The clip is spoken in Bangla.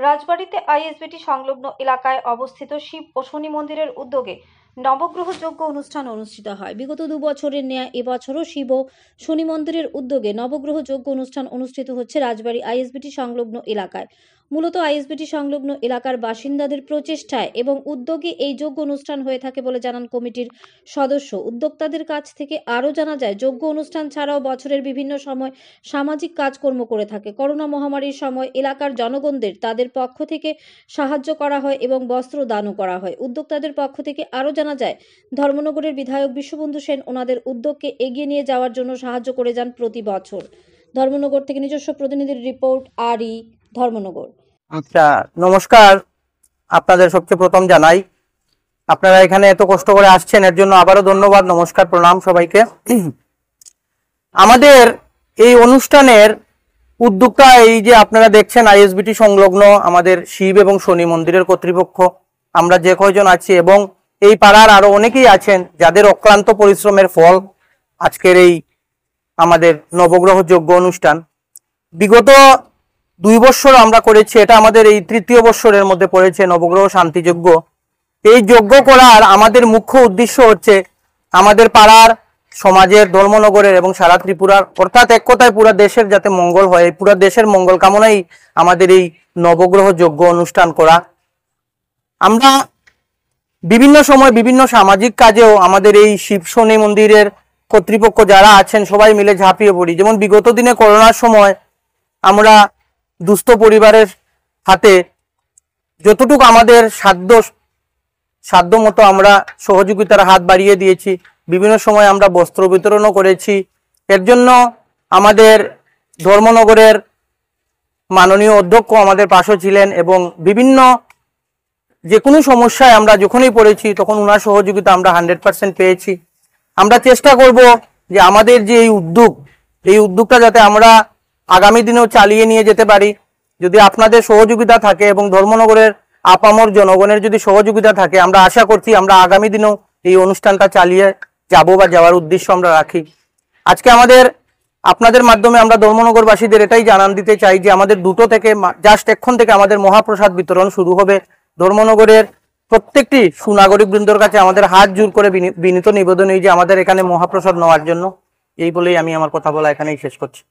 রাজবাড়ীতে আইএসবিটি সংলগ্ন এলাকায় অবস্থিত শিব ও শনি মন্দিরের উদ্যোগে নবগ্রহ যজ্ঞ অনুষ্ঠান অনুষ্ঠিত হয়। বিগত 2 বছরের ন্যায় এবছরও শিব ও শনি মন্দিরের উদ্যোগে নবগ্রহ যজ্ঞ অনুষ্ঠান অনুষ্ঠিত হচ্ছে রাজবাড়ী আইএসবিটি সংলগ্ন এলাকায়। মূলত আইএসবিটি সংলগ্ন এলাকার বাসিন্দাদের প্রচেষ্টায় এবং উদ্যোগে এই যজ্ঞ অনুষ্ঠান হয়ে থাকে বলে জানান কমিটির সদস্য। উদ্যোক্তাদের কাছ থেকে আরও জানা যায়, যজ্ঞ অনুষ্ঠান ছাড়াও বছরের বিভিন্ন সময় সামাজিক কাজকর্ম করে থাকে। করোনা মহামারীর সময় এলাকার জনগণদের তাদের পক্ষ থেকে সাহায্য করা হয় এবং বস্ত্র দানও করা হয়। উদ্যোক্তাদের পক্ষ থেকে আরও জানা যায়, ধর্মনগরের বিধায়ক বিশ্ববন্ধু সেন ওনাদের উদ্যোগকে এগিয়ে নিয়ে যাওয়ার জন্য সাহায্য করে যান প্রতি বছর। ধর্মনগর থেকে নিজস্ব প্রতিনিধির রিপোর্ট, আরই ধর্মনগর। আচ্ছা, নমস্কার। আপনাদের সবচেয়ে প্রথম জানাই, আপনারা এখানে এত কষ্ট করে আসছেন এর জন্য আবারও ধন্যবাদ, নমস্কার, প্রণাম সবাইকে। আমাদের এই অনুষ্ঠানের উদ্যোক্তা এই যে আপনারা দেখছেন আইএসবিটি সংলগ্ন আমাদের শিব এবং শনি মন্দিরের কর্তৃপক্ষ, আমরা যে কয়জন আছি এবং এই পাড়ার আরো অনেকেই আছেন যাদের অক্লান্ত পরিশ্রমের ফল আজকের এই আমাদের নবগ্রহ যজ্ঞ অনুষ্ঠান। বিগত 2 বছর আমরা করেছি, এটা আমাদের এই 3য় বছরের মধ্যে পড়েছে নবগ্রহ শান্তি যজ্ঞ। এই যজ্ঞ করার আমাদের মুখ্য উদ্দেশ্য হচ্ছে আমাদের পাড়ার, সমাজের, ধর্মনগরের এবং সারা ত্রিপুরার, অর্থাৎ এক কথায় পুরা দেশের যাতে মঙ্গল হয়, পুরা দেশের মঙ্গল কামনাই আমাদের এই নবগ্রহ যজ্ঞ অনুষ্ঠান করা। আমরা বিভিন্ন সময় বিভিন্ন সামাজিক কাজেও আমাদের এই শিব শনি মন্দিরের কর্তৃপক্ষ যারা আছেন সবাই মিলে ঝাঁপিয়ে পড়ি। যেমন বিগত দিনে করোনার সময় আমরা দুস্থ পরিবারের হাতে যতটুকু আমাদের সাধ্য মতো আমরা সহযোগিতার হাত বাড়িয়ে দিয়েছি। বিভিন্ন সময় আমরা বস্ত্র বিতরণও করেছি। এর জন্য আমাদের ধর্মনগরের মাননীয় অধ্যক্ষ আমাদের পাশে ছিলেন এবং বিভিন্ন যে কোনো সমস্যায় আমরা যখনই পড়েছি তখন ওনার সহযোগিতা আমরা 100% পেয়েছি। আমরা চেষ্টা করব যে আমাদের যে এই উদ্যোগটা যাতে আমরা আগামী দিনেও চালিয়ে নিয়ে যেতে পারি। যদি আপনাদের সহযোগিতা থাকে এবং ধর্মনগরের আপামর জনগণের যদি সহযোগিতা থাকে, আমরা আশা করছি আমরা আগামী দিনেও এই অনুষ্ঠানটা চালিয়ে যাব বা যাওয়ার উদ্দেশ্য আমরা রাখি। আজকে আপনাদের মাধ্যমে আমরা ধর্মনগরবাসীদের এটাই জানান দিতে চাই যে আমাদের 2টো থেকে জাস্ট এখন থেকে আমাদের মহাপ্রসাদ বিতরণ শুরু হবে। ধর্মনগরের প্রত্যেকটি সুনাগরিক বৃন্দর কাছে আমাদের হাত জোর করে বিনীত নিবেদন এই যে আমাদের এখানে মহাপ্রসাদ নেওয়ার জন্য। এই বলেই আমি আমার কথা বলা এখানেই শেষ করছি।